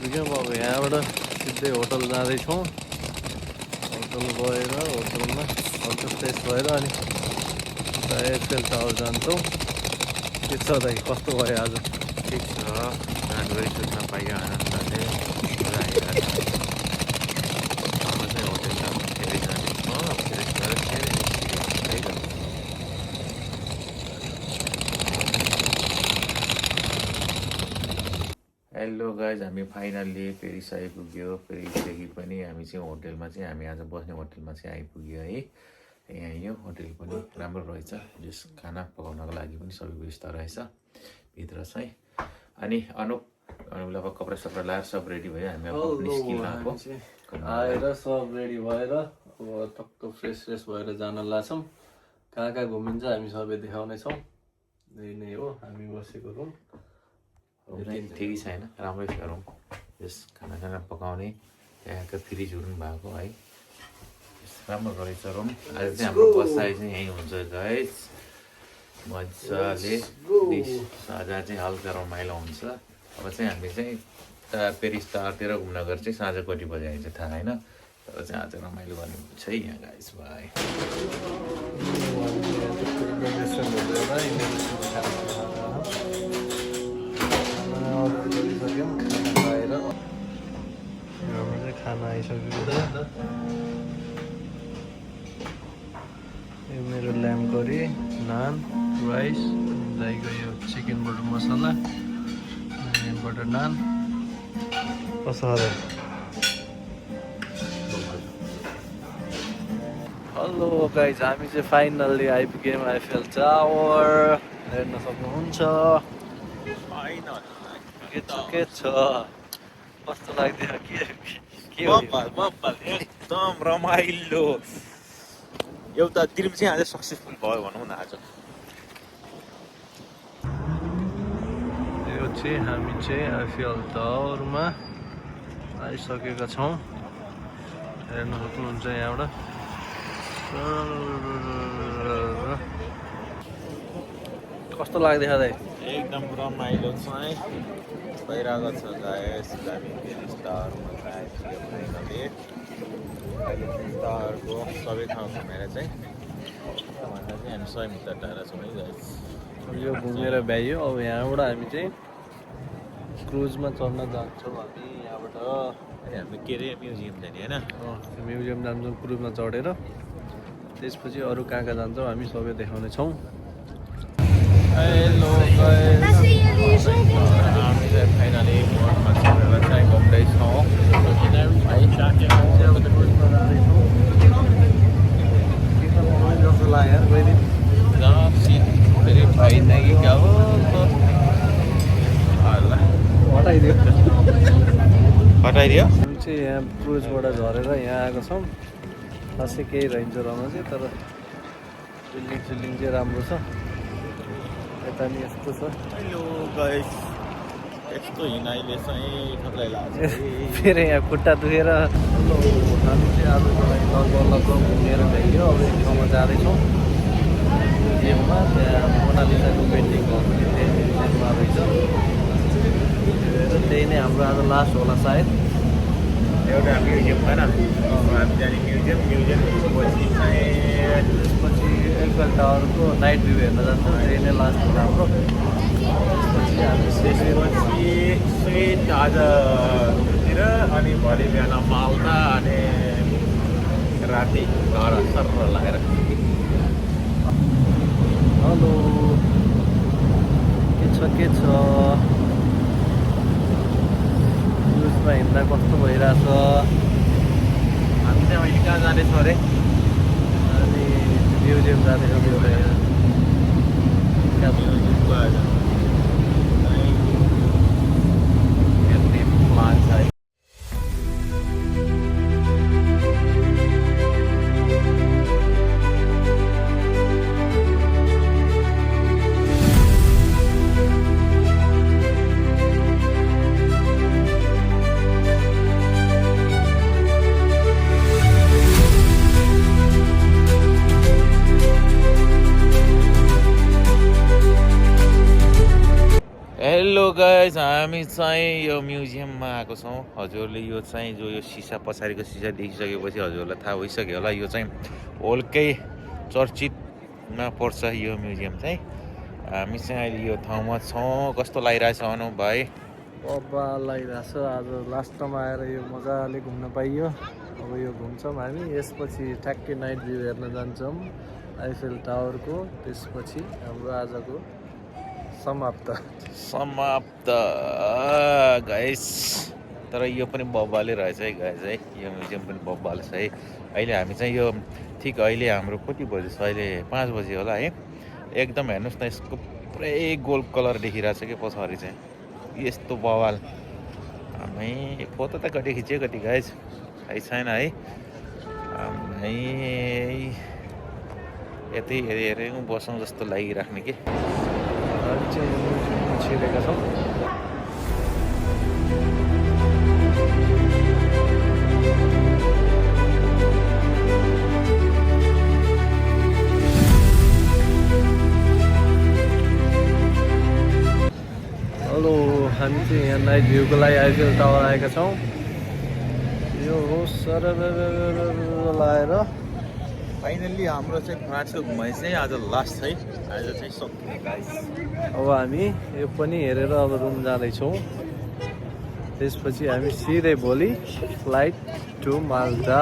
आइपुग्यौँ। अब यहाँबाट सिधै होटल जाँदैछौँ। होटल गएर होटलमा हल्का फ्रेस भएर अनि एयरटेल टावर जान्छौँ। के छ दाइ, कस्तो भयो आज? ठिक छ, जानुलाई सुत्न पाइयो आनन्दले मजा आइरहेको छ। अब चाहिँ होटेल जानु फेरि जाने फ्रेस भएर फेरि निस्कियो है त। हेलो गाइज, हामी फाइनल्ली पेरिस आइपुग्यो। पेरिसदेखि पनि हामी चाहिँ होटेलमा चाहिँ हामी आज बस्ने होटेलमा चाहिँ आइपुग्यो है। यहाँ यो होटेल पनि राम्रो रहेछ, जस खाना पकाउनको लागि पनि सबै व्यवस्था रहेछ भित्र चाहिँ। अनि अनुपले अब कपडा सपडा लाएर सब रेडी भयो, हामी अब निस्किन आएको आएर सब रेडी भएर अब टक्क फ्रेस भएर जान लाग्छौँ। कहाँ कहाँ घुमिन्छ हामी सबै देखाउनेछौँ। यही नै हो हामी बसेको रुम। ठिकै छैन, राम्रै छ रुम। यस खाना पकाउने त्यहाँको फ्रिजहरू पनि भएको है, राम्रो रहेछ रुम। आज चाहिँ हाम्रो बसाइ चाहिँ यहीँ हुन्छ गाइस, मजाले। साँझ चाहिँ हल्का रमाइलो हुन्छ। अब चाहिँ हामी चाहिँ पेरिस टारतिर घुम्न गएर चाहिँ साँझ कति बजी आइन्छ थाहा होइन, तर चाहिँ आज रमाइलो गर्ने छ है यहाँ गाइस। भाइ खाना आइसकेको छ। यो मेरो ल्याम्ब करी, नान, राइस, दाइको यो चिकन बटर मसला, बटर नान। कसो छ? हेलो गाइज, हामी चाहिँ फाइनल्ली आइपुग्यौँ आइफेल टावर। हेर्न सक्नुहुन्छ के छ, कस्तो लाग्दैन? एकदम रमाइलो। एउटा ड्रिम चाहिँ आज सक्सेसफुल भयो भनौँ न आज। यो चाहिँ हामी चाहिँ आइफेल टावरमा आइसकेका छौँ। हेर्न सक्नुहुन्छ यहाँबाट। कस्तो लाग्दैछ दाइ? एकदम रमाइलो चाहिँ भइरहेको छ गाइस। हामी पेरिस टावरमा आइपुग्यो फाइनली। अहिले चाहिँ टावरको सबै ठाउँ घुमेर चाहिँ भन्दा चाहिँ हामी 100 मिटर टाढा छौँ है गाइस। यो घुमेर भ्याइयो। अब यहाँबाट हामी चाहिँ क्रुजमा चढ्न जान्छौँ। हामी यहाँबाट हामी के अरे म्युजियम जाने होइन, म्युजियम जान्छौँ क्रुजमा चढेर। त्यसपछि अरू कहाँ कहाँ जान्छौँ हामी सबै देखाउनेछौँ। हेलो गाइस, हामी चाहिँ फाइनली मोडमा चढेर चाहिँ घुम्दैछौँ। फेरि भाइ नागी क्या हो हटाइदियो। हटाइदियो। हामी चाहिँ यहाँ क्रुजबाट झरेर यहाँ आएको छौँ। खासै केही रहन्छ रहन चाहिँ, तर बिल्डिङ चाहिँ राम्रो छ। यता नि यस्तो छ। हेलो गाइस, यस्तो हिँडाइले चाहिँ खतरा लाग्छ। फेरि यहाँ खुट्टा दुखेर हामी चाहिँ आजको लागि लगभग घुमेर भ्याइयो। अब एक ठाउँमा जाँदैछौँ म्युजियममा। त्यहाँ मोनालिसाको पेन्टिङ भएको त्यहाँ रहेछ। त्यही नै हाम्रो आज लास्ट होला सायद। एउटा म्युजियम होइन, हामी जाने म्युजियम त्यसपछि एफएल टावरको नाइट भ्यू हेर्न जान्छौँ। त्यही नै लास्ट होला हाम्रो। त्यसपछि स्विट आजतिर अनि भोलि बिहान मालदा अनि राति घर सर्र लगाएर। हेलो, के छ क्रुजमा हिँड्दा कस्तो भइरहेछ? हामी चाहिँ अहिले कहाँ जाँदैछौँ अरे? अनि म्युजियम जाँदैछौँ। हेर्ने प्लान छ है। गाइस हामी चाहिँ यो म्युजियममा आएको छौँ हजुरले यो चाहिँ जो यो सिसा पछाडिको सिसा देखिसकेपछि हजुरलाई थाहा भइसक्यो होला यो चाहिँ होलकै चर्चितमा पर्छ यो म्युजियम चाहिँ हामी चाहिँ अहिले यो ठाउँमा छौँ कस्तो लागिरहेछ भनौँ भाइ बब्बा लागिरहेछ आज लास्ट टाइम आएर यो मजाले घुम्न पाइयो अब यो घुम्छौँ हामी यसपछि ठ्याक्कै नाइट भ्यू हेर्न जान्छौँ आइफेल टावरको त्यसपछि हाम्रो आजको समाप्त गाइस तर यो पनि बब्बाले रहेछ है गाइस है यो म्युजियम पनि बब्बाले छ है अहिले हामी चाहिँ यो ठिक अहिले हाम्रो कति बजी छ अहिले 5 बजी होला है एकदम हेर्नुहोस् न यसको पुरै गोल्ड कलर देखिरहेछ कि पछाडि चाहिँ यस्तो बवाल हामी फोटो त कति खिच्यो कति गाइस है छैन है हामी यतै हेरेर बसौँ जस्तो लागिराख्ने कि छिरेका छौँ हेलो हामी चाहिँ यहाँ नाइट भ्यूको लागि आइफेल टावर आएका छौँ यो हो सर लाएर फाइनल्ली हाम्रो चाहिँ फ्रान्सको घुमाइ चाहिँ आज लास्ट है आज चाहिँ सक्यो गाइस अब हामी यो पनि हेरेर अब रुम जाँदैछौँ त्यसपछि हामी सिधै भोलि फ्लाइट टु माल्टा